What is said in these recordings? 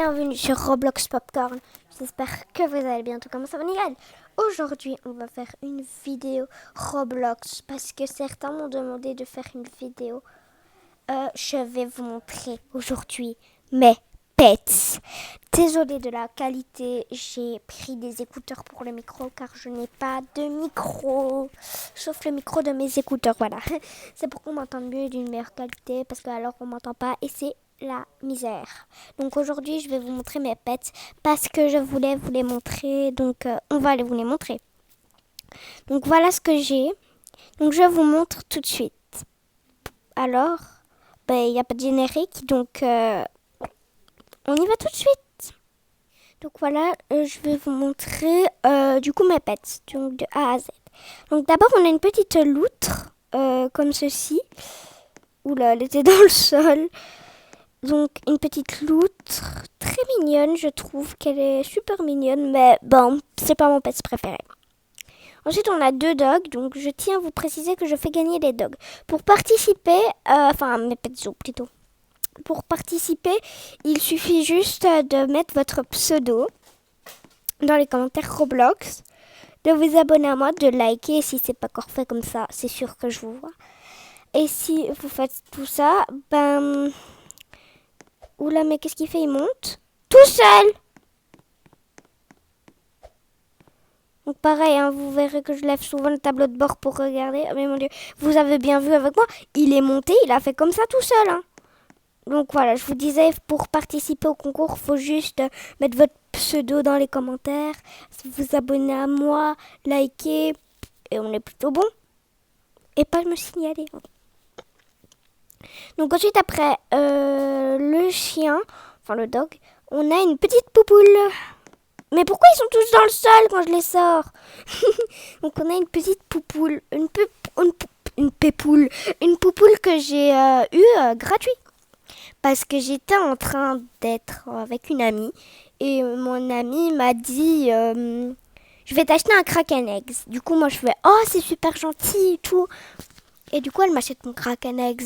bienvenue sur Roblox Popcorn. J'espère que vous allez bien, tout comme ça va nickel. Aujourd'hui, on va faire une vidéo Roblox parce que certains m'ont demandé de faire une vidéo. Je vais vous montrer aujourd'hui mes pets. Désolée de la qualité, j'ai pris des écouteurs pour le micro car je n'ai pas de micro, sauf le micro de mes écouteurs, voilà. C'est pour qu'on m'entende mieux et d'une meilleure qualité parce que alors on m'entend pas et c'est la misère. Donc aujourd'hui, je vais vous montrer mes pets parce que je voulais vous les montrer, donc on va aller vous les montrer. Donc voilà ce que j'ai. Donc je vous montre tout de suite. Alors, il n'y a pas de générique, donc on y va tout de suite. Donc voilà, je vais vous montrer du coup mes pets, donc de A à Z. Donc d'abord on a une petite loutre, comme ceci. Oula, elle était dans le sol. Donc une petite loutre, très mignonne, je trouve qu'elle est super mignonne, mais bon, c'est pas mon pet préféré. Ensuite, on a deux dogs, donc je tiens à vous préciser que je fais gagner les dogs. Pour participer, enfin mes pets plutôt. Pour participer, il suffit juste de mettre votre pseudo dans les commentaires Roblox, de vous abonner à moi, de liker si c'est pas encore fait comme ça, c'est sûr que je vous vois. Et si vous faites tout ça, oula, mais qu'est-ce qu'il fait? Il monte tout seul. Donc pareil, hein, vous verrez que je lève souvent le tableau de bord pour regarder. Oh, mais mon Dieu, vous avez bien vu avec moi, il est monté, il a fait comme ça tout seul. Hein. Donc voilà, je vous disais, pour participer au concours, il faut juste mettre votre pseudo dans les commentaires, vous abonner à moi, liker, et on est plutôt bon. Et pas me signaler. Donc ensuite, après le chien, enfin le dog, on a une petite poupoule. Mais pourquoi ils sont tous dans le sol quand je les sors? Donc on a une petite poupoule, une poupoule que j'ai eue gratuit. Parce que j'étais en train d'être avec une amie et mon amie m'a dit je vais t'acheter un Kraken Eggs. Du coup moi je fais oh c'est super gentil et tout. Et du coup elle m'achète mon Kraken Eggs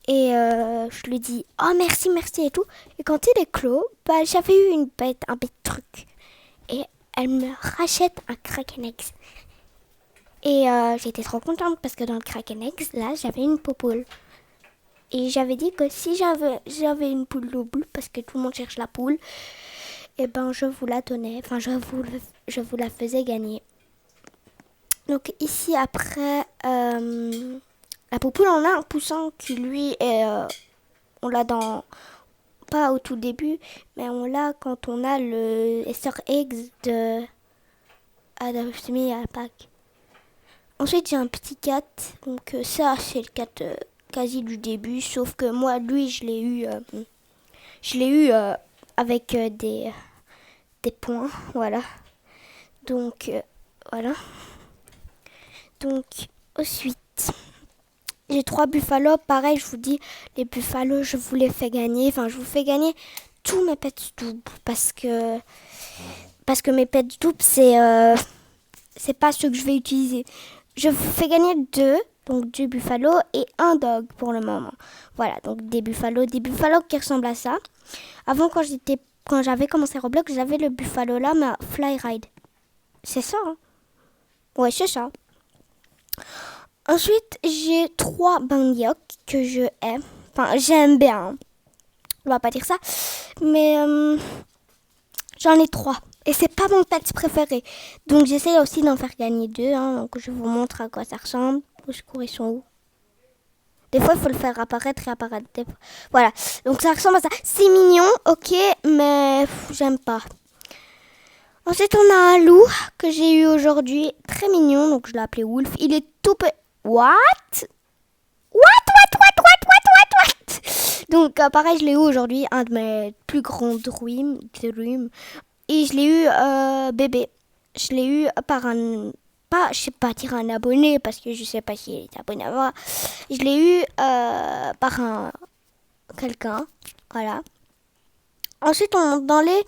et je lui dis oh merci et tout. Et quand il est clos, j'avais eu un bête truc. Et elle me rachète un Kraken Eggs. Et j'étais trop contente parce que dans le Kraken Eggs, là, j'avais une poupoule. Et j'avais dit que si j'avais une poule double, parce que tout le monde cherche la poule, et ben je vous la donnais, enfin je vous la faisais gagner. Donc ici après, la poupoule, on a un poussin qui lui est, on l'a dans, pas au tout début, mais on l'a quand on a le Easter Eggs de Adam Smith à la Pâques. Ensuite, j'ai un petit cat. Donc ça, c'est le cat quasi du début. Sauf que moi, lui, je l'ai eu avec des points. Voilà. Donc, voilà. Donc, ensuite, j'ai 3 buffalos. Pareil, je vous dis, les buffalos, je vous les fais gagner. Enfin, je vous fais gagner tous mes pets doubles. Parce que mes pets doubles, c'est pas ceux que je vais utiliser. Je vous fais gagner 2, donc 2 buffalos et un dog pour le moment. Voilà, donc des buffalos qui ressemblent à ça. Avant, quand j'avais commencé Roblox, j'avais le buffalo là, mais Fly Ride. C'est ça, hein? Ouais, c'est ça. Ensuite, j'ai 3 Bangyok que je aime. Enfin, j'aime bien. Hein. On va pas dire ça. Mais j'en ai 3. Et c'est pas mon pet préféré. Donc j'essaie aussi d'en faire gagner 2. Hein, donc je vous montre à quoi ça ressemble. Au secours, ils sont où? Des fois, il faut le faire apparaître et apparaître. Voilà. Donc ça ressemble à ça. C'est mignon, ok, mais j'aime pas. Ensuite, on a un loup que j'ai eu aujourd'hui. Très mignon. Donc je l'ai appelé Wolf. Il est tout petit. What? Donc pareil, je l'ai eu aujourd'hui. Un de mes plus grands dreams. Et je l'ai eu bébé. Je l'ai eu par je sais pas dire un abonné, parce que je sais pas s'il est abonné à moi. Je l'ai eu par quelqu'un. Voilà. Ensuite, on monte dans les...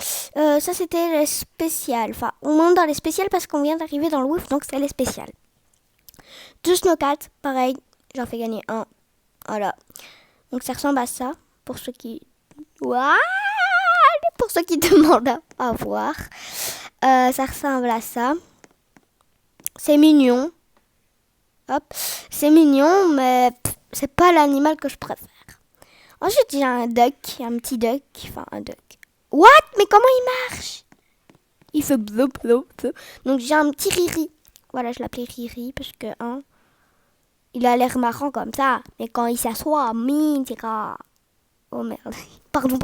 ça, c'était les spéciales. Enfin, on monte dans les spéciales parce qu'on vient d'arriver dans le WIF, donc c'est les spéciales. 2 snowcats, pareil. J'en fais gagner un. Voilà. Donc ça ressemble à ça, pour ceux qui... Waouh! Pour pour ceux qui demandent à voir. Ça ressemble à ça. C'est mignon. Hop, c'est mignon, mais c'est pas l'animal que je préfère. Ensuite, j'ai un duck, un petit duck, enfin un duck. What? Mais comment il marche? Il fait blou blou blou. Donc j'ai un petit Riri. Voilà, je l'appelais Riri parce que il a l'air marrant comme ça, mais quand il s'assoit, mine, c'est grave. Oh merde. Pardon.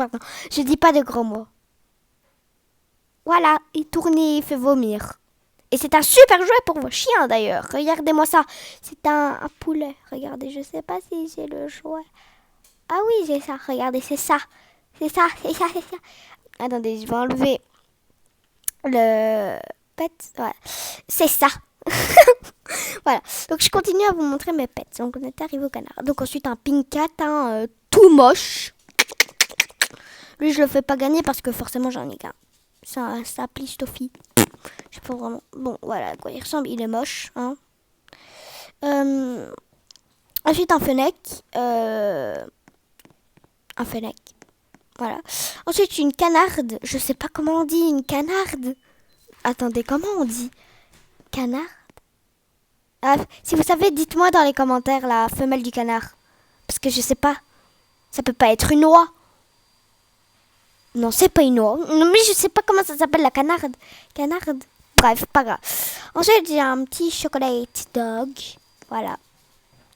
Je dis pas de gros mots. Voilà, il tourne et il fait vomir. Et c'est un super jouet pour vos chiens d'ailleurs. Regardez-moi ça. C'est un poulet. Regardez, je sais pas si j'ai le jouet. Ah oui, j'ai ça. Regardez, c'est ça. C'est ça. Attendez, je vais enlever le pet. Voilà. C'est ça. Voilà. Donc je continue à vous montrer mes pets. Donc on est arrivé au canard. Donc ensuite un pink cat, tout moche. Lui je le fais pas gagner parce que forcément j'en ai qu'un. Ça plie Toffee. Je sais pas vraiment. Bon voilà à quoi il ressemble. Il est moche. Ensuite un fennec. Un fennec. Voilà. Ensuite une canarde. Je sais pas comment on dit une canarde. Attendez, comment on dit canard? Ah, si vous savez, dites-moi dans les commentaires la femelle du canard. Parce que je sais pas. Ça peut pas être une oie. Non, c'est pas une oie. Non, mais je sais pas comment ça s'appelle la canarde. Canarde. Bref, pas grave. Ensuite, j'ai un petit chocolate dog. Voilà.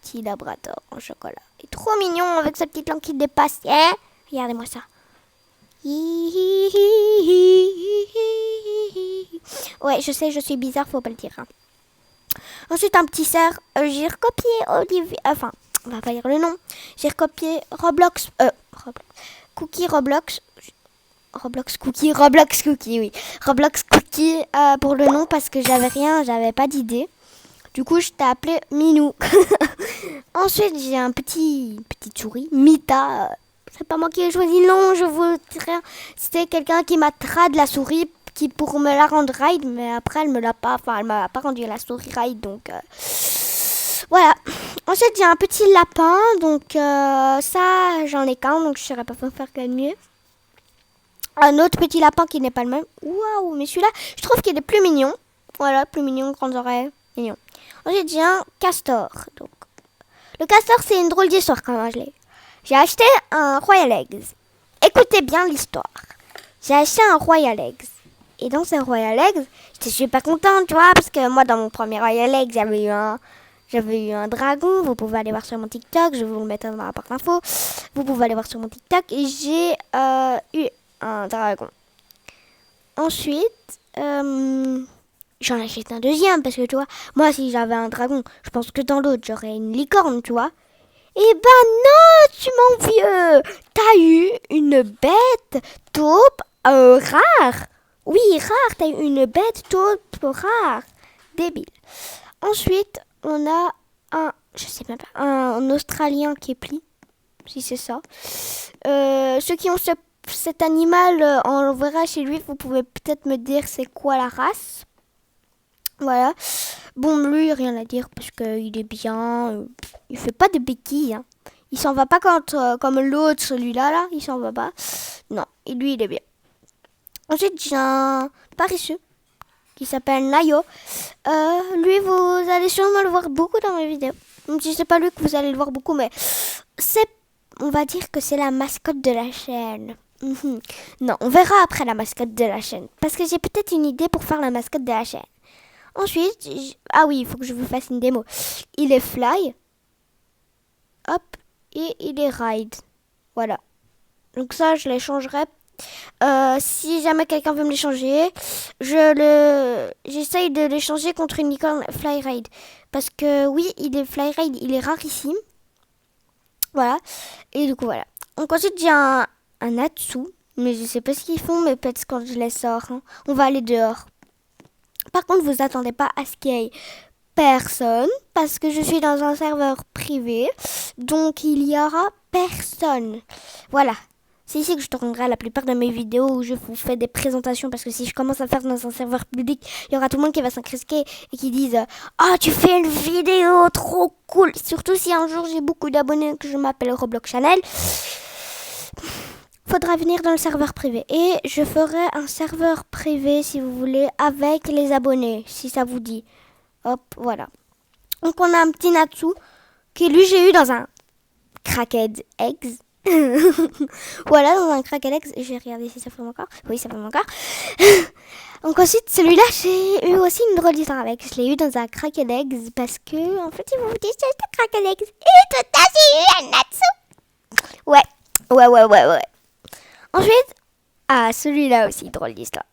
Petit labrador en chocolat. Il est trop mignon avec sa petite langue qui dépasse. Hein? Regardez-moi ça. Ouais, je sais, je suis bizarre, faut pas le dire. Ensuite, un petit cerf. J'ai recopié Olivier. Enfin, on va pas dire le nom. J'ai recopié Roblox. Cookie Roblox. Roblox Cookie, oui. Roblox Cookie pour le nom parce que j'avais pas d'idée. Du coup, je t'ai appelé Minou. Ensuite, j'ai un petite souris, Mita. C'est pas moi qui ai choisi le nom, je vous dirais. C'était quelqu'un qui m'a trad la souris pour me la rendre ride, mais après elle m'a pas rendu la souris ride, donc voilà. Ensuite, j'ai un petit lapin, donc ça, j'en ai qu'un, donc je saurais pas faire que mieux. Un autre petit lapin qui n'est pas le même. Waouh, mais celui-là, je trouve qu'il est plus mignon. Voilà, plus mignon, grandes oreilles, mignon. Ensuite, j'ai un castor. Donc, le castor, c'est une drôle d'histoire quand même, je l'ai. J'ai acheté un Royal Eggs. Écoutez bien l'histoire. J'ai acheté un Royal Eggs. Et dans ce Royal Eggs, j'étais super contente, tu vois, parce que moi, dans mon premier Royal Eggs, j'avais eu un dragon. Vous pouvez aller voir sur mon TikTok. Je vais vous le mettre dans la barre d'infos. Vous pouvez aller voir sur mon TikTok. Et j'ai eu un dragon. Ensuite, j'en achète un deuxième parce que tu vois, moi si j'avais un dragon, je pense que dans l'autre j'aurais une licorne, tu vois. Eh ben non, tu m'en vieux. T'as eu une bête taupe rare. Oui, rare, t'as eu une bête taupe rare. Débile. Ensuite, on a je sais même pas, un Australien qui est pli, si c'est ça. Ceux qui ont cet animal, on le verra chez lui, vous pouvez peut-être me dire c'est quoi la race. Voilà. Bon, lui, rien à dire parce qu'il est bien. Il fait pas de béquilles. Hein. Il s'en va pas comme l'autre, celui-là, là. Il s'en va pas. Non, et lui, il est bien. Ensuite, j'ai un paresseux qui s'appelle Nayo. Lui, vous allez sûrement le voir beaucoup dans mes vidéos. Même si c'est pas lui que vous allez le voir beaucoup, mais on va dire que c'est la mascotte de la chaîne. Non, on verra après la mascotte de la chaîne. Parce que j'ai peut-être une idée pour faire la mascotte de la chaîne. Ensuite, ah oui, il faut que je vous fasse une démo. Il est fly. Hop. Et il est ride. Voilà. Donc ça, je l'échangerai. Si jamais quelqu'un veut me l'échanger, j'essaye de l'échanger contre une licorne fly ride. Parce que oui, il est fly ride, il est rarissime. Voilà. Et du coup, voilà. Donc ensuite, j'ai un Atsu. Mais je sais pas ce qu'ils font, mes pets, quand je les sors. Hein. On va aller dehors. Par contre, vous attendez pas à ce qu'il y ait personne, parce que je suis dans un serveur privé, donc il y aura personne. Voilà. C'est ici que je tournerai la plupart de mes vidéos où je vous fais des présentations, parce que si je commence à faire dans un serveur public, il y aura tout le monde qui va s'inscrire et qui disent « Ah, tu fais une vidéo, trop cool !» Surtout si un jour j'ai beaucoup d'abonnés que je m'appelle Roblox Channel. faudra venir dans le serveur privé. Et je ferai un serveur privé, si vous voulez, avec les abonnés, si ça vous dit. Hop, voilà. Donc, on a un petit Natsu, qui lui, j'ai eu dans un Cracked Eggs. Voilà, dans un Cracked Eggs. J'ai regardé si ça fait encore. Oui, ça fait encore. Donc ensuite, celui-là, j'ai eu aussi une drôle d'histoire avec. Je l'ai eu dans un Cracked Eggs parce que, en fait, ils m'ont dit c'était Cracked Eggs. Et tout à j'ai eu un Natsu. Ouais. Ensuite, celui-là aussi, drôle d'histoire.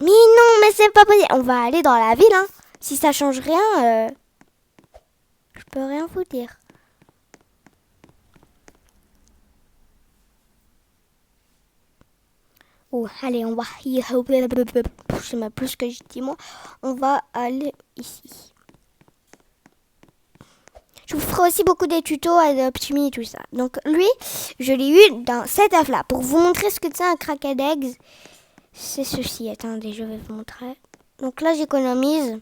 Mais non, mais c'est pas possible. On va aller dans la ville, hein. Si ça change rien, je peux rien vous dire. Oh, allez, on va... Je sais même plus ce que je dis, moi. On va aller ici. Je vous ferai aussi beaucoup des tutos à Optimi et tout ça. Donc, lui, je l'ai eu dans cette œuf-là. Pour vous montrer ce que c'est un Cracked Eggs, c'est ceci. Attendez, je vais vous montrer. Donc là, j'économise.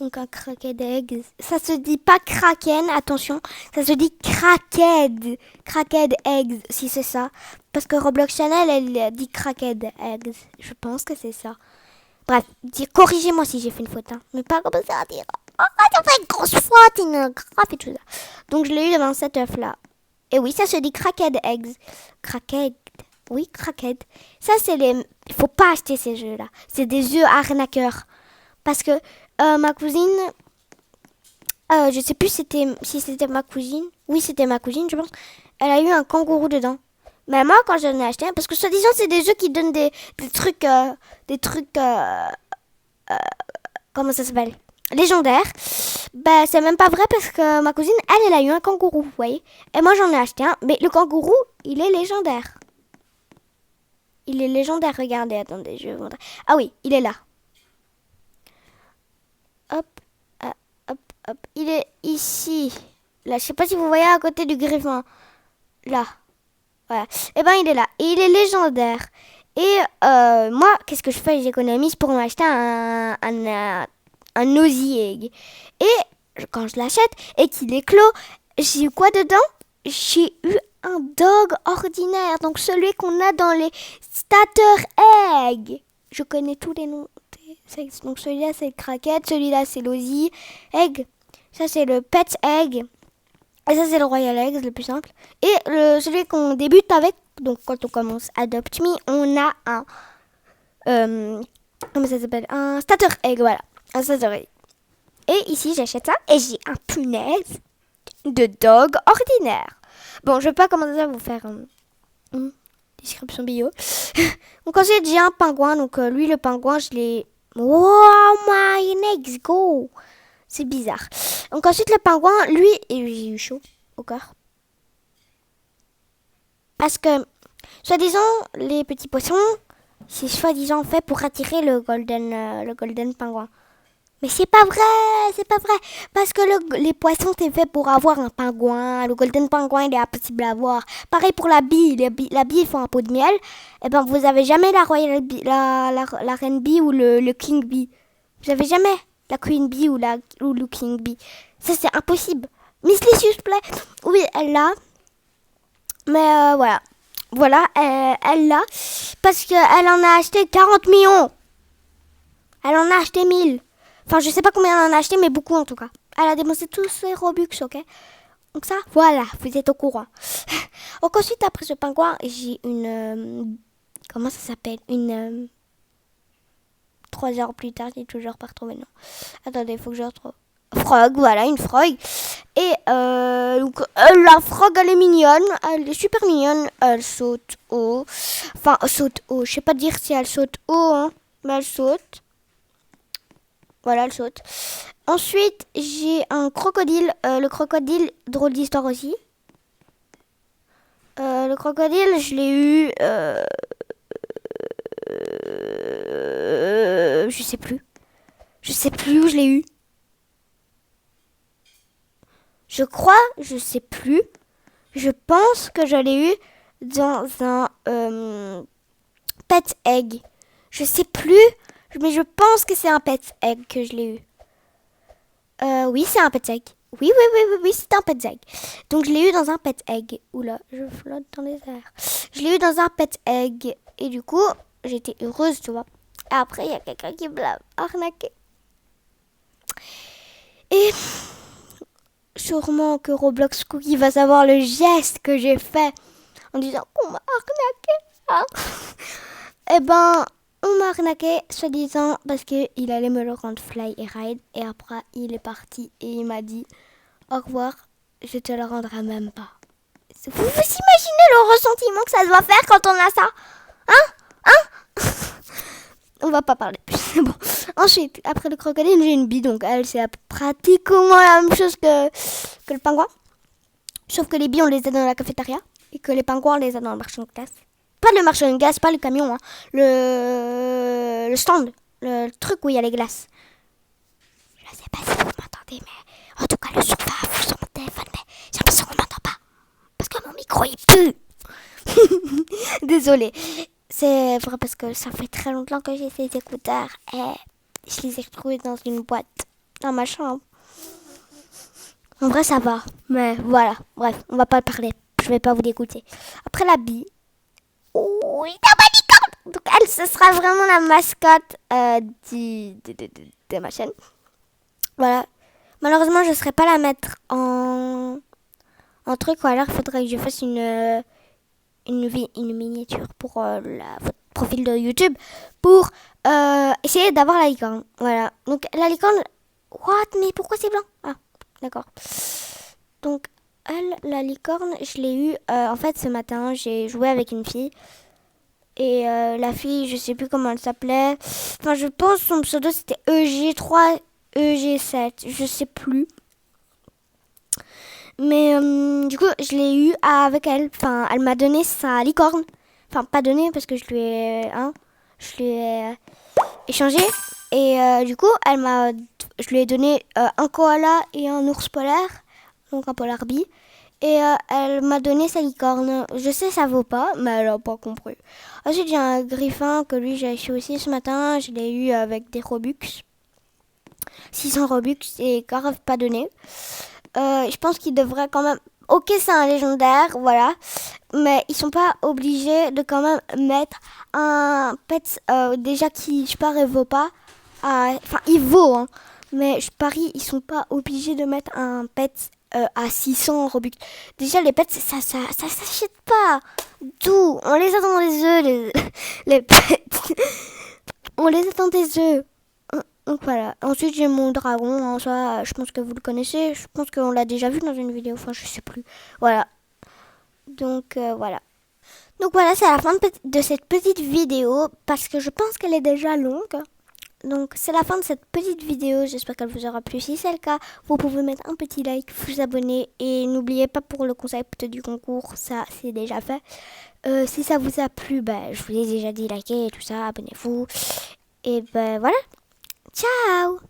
Donc un Cracked Eggs. Ça se dit pas Kraken, attention. Ça se dit Cracked. Cracked Eggs, si c'est ça. Parce que Roblox Channel, elle dit Cracked Eggs. Je pense que c'est ça. Bref, corrigez-moi si j'ai fait une faute. Hein. Mais pas comme ça à dire. Oh, t'as fait une grosse faute, une grave et tout ça. Donc je l'ai eu devant cet œuf-là. Et oui, ça se dit Cracked Eggs. Cracked. Oui, Cracked. Ça, c'est les... Il faut pas acheter ces jeux-là. C'est des œufs arnaqueurs. Parce que ma cousine, je sais plus si c'était ma cousine. Oui, c'était ma cousine, je pense. Elle a eu un kangourou dedans. Mais moi, quand j'en ai acheté un, parce que soi-disant, c'est des jeux qui donnent des trucs, comment ça s'appelle, légendaires. Ben, c'est même pas vrai parce que ma cousine, elle a eu un kangourou, vous voyez. Et moi, j'en ai acheté un, mais le kangourou, il est légendaire. Il est légendaire, regardez, attendez, je vais vous montrer. Ah oui, il est là. Hop. Il est ici. Là, je sais pas si vous voyez à côté du griffon. Là. Voilà. Et ben, il est là. Et il est légendaire. Et moi, qu'est-ce que je fais? J'économise pour m'acheter un Nosy Egg. Et quand je l'achète et qu'il est clos, j'ai eu quoi dedans? J'ai eu un dog ordinaire. Donc, celui qu'on a dans les starter egg. Je connais tous les noms. Donc, celui-là, c'est le Cracked. Celui-là, c'est l'Ozzy Egg. Ça, c'est le Pet Egg. Et ça, c'est le Royal Egg, le plus simple. Et celui qu'on débute avec, donc quand on commence Adopt Me, on a un... comment ça s'appelle? Un Starter Egg, voilà. Un Starter Egg. Et ici, j'achète ça et j'ai un punaise de dog ordinaire. Bon, je vais pas commencer à vous faire une description bio. Donc ensuite, j'ai un pingouin. Donc lui, le pingouin, je l'ai... Oh my eggs, go! C'est bizarre. Donc ensuite, le pingouin, lui, j'ai eu chaud au cœur. Parce que, soi-disant, les petits poissons, c'est soi-disant fait pour attirer le golden pingouin. Mais c'est pas vrai. Parce que les poissons, c'est fait pour avoir un pingouin. Le golden pingouin, il est impossible à avoir. Pareil pour la bille. La bille, il faut un pot de miel. Et ben, vous avez jamais la royal bee, la reine bee ou le king bee. Vous avez jamais la queen bee ou le king bee. Ça, c'est impossible. Miss Lee, s'il vous plaît. Oui, elle l'a. Mais voilà. Voilà, elle l'a. Parce qu'elle en a acheté 40 millions. Elle en a acheté 1000. Enfin, je sais pas combien elle en a acheté, mais beaucoup en tout cas. Elle a dépensé tous ses Robux, ok? Donc ça, voilà, vous êtes au courant. Donc ensuite, après ce pingouin, j'ai une... comment ça s'appelle? 3 heures plus tard, j'ai toujours pas retrouvé le nom. Attendez, il faut que je retrouve. Frog, voilà, une frog. Et donc, la frog, elle est mignonne. Elle est super mignonne. Elle saute haut. Enfin, saute haut. Je sais pas dire si elle saute haut, hein, mais elle saute. Voilà, elle saute. Ensuite, j'ai un crocodile. Le crocodile, drôle d'histoire aussi. Le crocodile, je l'ai eu... je sais plus. Je sais plus où je l'ai eu. Je crois, je sais plus. Je pense que je l'ai eu dans un pet egg. Je sais plus, mais je pense que c'est un pet egg que je l'ai eu. Oui, c'est un pet egg. Oui, c'était un pet egg. Donc je l'ai eu dans un pet egg. Oula, je flotte dans les airs. Je l'ai eu dans un pet egg. Et du coup, j'étais heureuse, tu vois. Et après, il y a quelqu'un qui me l'a arnaqué. Et sûrement que Roblox Cookie va savoir le geste que j'ai fait en disant qu'on m'a arnaqué. Hein. Eh ben, on m'a arnaqué, soi-disant, parce qu'il allait me le rendre fly et ride. Et après, il est parti et il m'a dit au revoir, je te le rendrai même pas. Vous vous imaginez le ressentiment que ça doit faire quand on a ça? On va pas parler plus, c'est bon. Ensuite, après le crocodile, j'ai une bille, donc elle, c'est pratiquement la même chose que le pingouin. Sauf que les billes, on les a dans la cafétéria et que les pingouins, on les a dans le marché de glace. Pas le marché de glace, pas le camion, hein. Le stand, le truc où il y a les glaces. Je sais pas si vous m'entendez, mais en tout cas, le son va à fond sur mon téléphone, mais j'ai l'impression qu'on m'entend pas. Parce que mon micro, il pue. Désolée. C'est vrai parce que ça fait très longtemps que j'ai ces écouteurs et je les ai retrouvés dans une boîte dans ma chambre. En vrai, ça va. Mais voilà. Bref, on va pas parler. Je vais pas vous dégoûter. Après la bille. Oui, t'as pas licorne. Donc elle, ce sera vraiment la mascotte de ma chaîne. Voilà. Malheureusement, je ne saurais pas la mettre en truc. Ou alors, il faudrait que je fasse une miniature pour votre profil de YouTube pour essayer d'avoir la licorne. Voilà. Donc la licorne... What? Mais pourquoi c'est blanc? Ah, d'accord. Donc elle, la licorne, je l'ai eue en fait ce matin. J'ai joué avec une fille. Et la fille, je sais plus comment elle s'appelait. Enfin, je pense son pseudo c'était EG3, EG7. Je sais plus. Mais du coup, je l'ai eu avec elle. Enfin, elle m'a donné sa licorne. Enfin, pas donné parce que je lui ai échangé. Et du coup, je lui ai donné un koala et un ours polaire. Donc un polar bee. Et elle m'a donné sa licorne. Je sais, ça vaut pas, mais elle a pas compris. Ensuite, j'ai un griffin que lui, j'ai acheté aussi ce matin. Je l'ai eu avec des Robux. 600 Robux et grave pas donné. Je pense qu'ils devraient quand même... Ok, c'est un légendaire, voilà. Mais ils sont pas obligés de quand même mettre un pet déjà qui, je parie, vaut pas. Enfin, il vaut, hein. Mais je parie, ils sont pas obligés de mettre un pet à 600 Robux. Déjà, les pets, ça s'achète pas. D'où? On les a dans les œufs, les pets. On les a dans des œufs. Donc voilà. Ensuite, j'ai mon dragon. Hein, ça, je pense que vous le connaissez. Je pense qu'on l'a déjà vu dans une vidéo. Enfin, je sais plus. Voilà. Donc voilà. Donc voilà, c'est la fin de cette petite vidéo. Parce que je pense qu'elle est déjà longue. Donc c'est la fin de cette petite vidéo. J'espère qu'elle vous aura plu. Si c'est le cas, vous pouvez mettre un petit like, vous abonner. Et n'oubliez pas pour le concept du concours. Ça, c'est déjà fait. Si ça vous a plu, je vous ai déjà dit likez et tout ça. Abonnez-vous. Et voilà. Ciao!